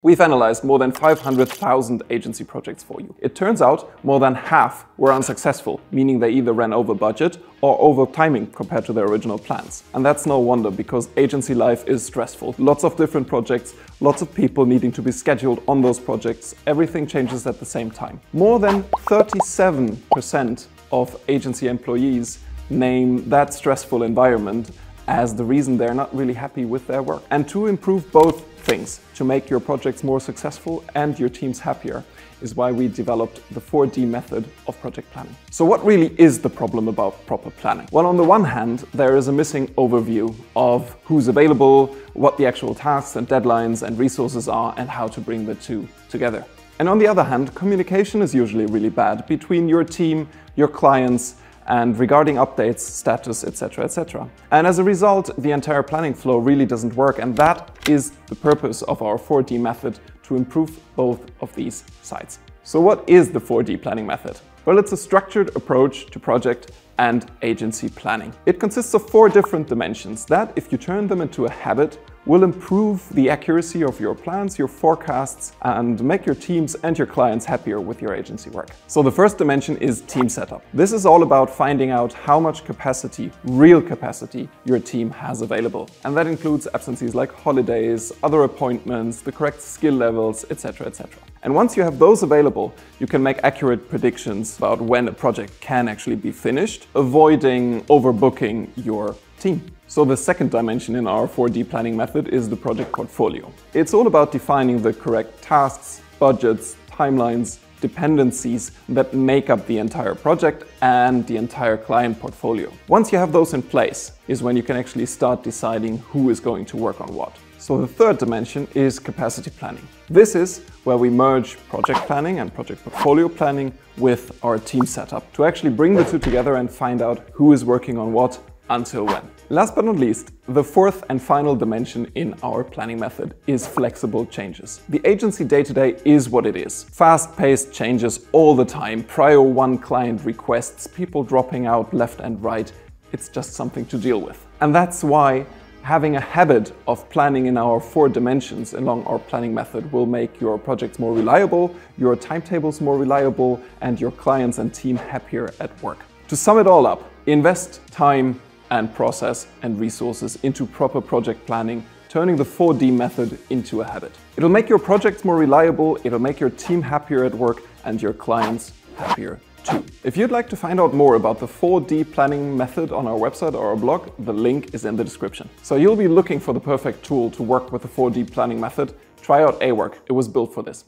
We've analyzed more than 500,000 agency projects for you. It turns out more than half were unsuccessful, meaning they either ran over budget or over timing compared to their original plans. And that's no wonder, because agency life is stressful. Lots of different projects, lots of people needing to be scheduled on those projects. Everything changes at the same time. More than 37% of agency employees name that stressful environment as the reason they're not really happy with their work. And to improve both things, to make your projects more successful and your teams happier, is why we developed the 4D method of project planning. So what really is the problem about proper planning? Well, on the one hand, there is a missing overview of who's available, what the actual tasks and deadlines and resources are, and how to bring the two together. And on the other hand, communication is usually really bad between your team, your clients, and regarding updates, status, etc., etc. And as a result, the entire planning flow really doesn't work, and that is the purpose of our 4D method, to improve both of these sides. So what is the 4D planning method? Well, it's a structured approach to project and agency planning. It consists of 4 different dimensions that, if you turn them into a habit, will improve the accuracy of your plans, your forecasts, and make your teams and your clients happier with your agency work. So the first dimension is team setup. This is all about finding out how much capacity, real capacity, your team has available. And that includes absences like holidays, other appointments, the correct skill levels, etc., etc. And once you have those available, you can make accurate predictions about when a project can actually be finished, avoiding overbooking your team. So the second dimension in our 4D planning method is the project portfolio. It's all about defining the correct tasks, budgets, timelines, dependencies that make up the entire project and the entire client portfolio. Once you have those in place is when you can actually start deciding who is going to work on what. So the third dimension is capacity planning. This is where we merge project planning and project portfolio planning with our team setup to actually bring the two together and find out who is working on what until when. Last but not least, the fourth and final dimension in our planning method is flexible changes. The agency day-to-day is what it is. Fast-paced changes all the time, prior one client requests, people dropping out left and right. It's just something to deal with. And that's why having a habit of planning in our 4 dimensions along our planning method will make your projects more reliable, your timetables more reliable, and your clients and team happier at work. To sum it all up, invest time and process and resources into proper project planning, turning the 4D method into a habit. It'll make your projects more reliable, it'll make your team happier at work, and your clients happier too. If you'd like to find out more about the 4D planning method on our website or our blog, the link is in the description. So you'll be looking for the perfect tool to work with the 4D planning method. Try out awork, it was built for this.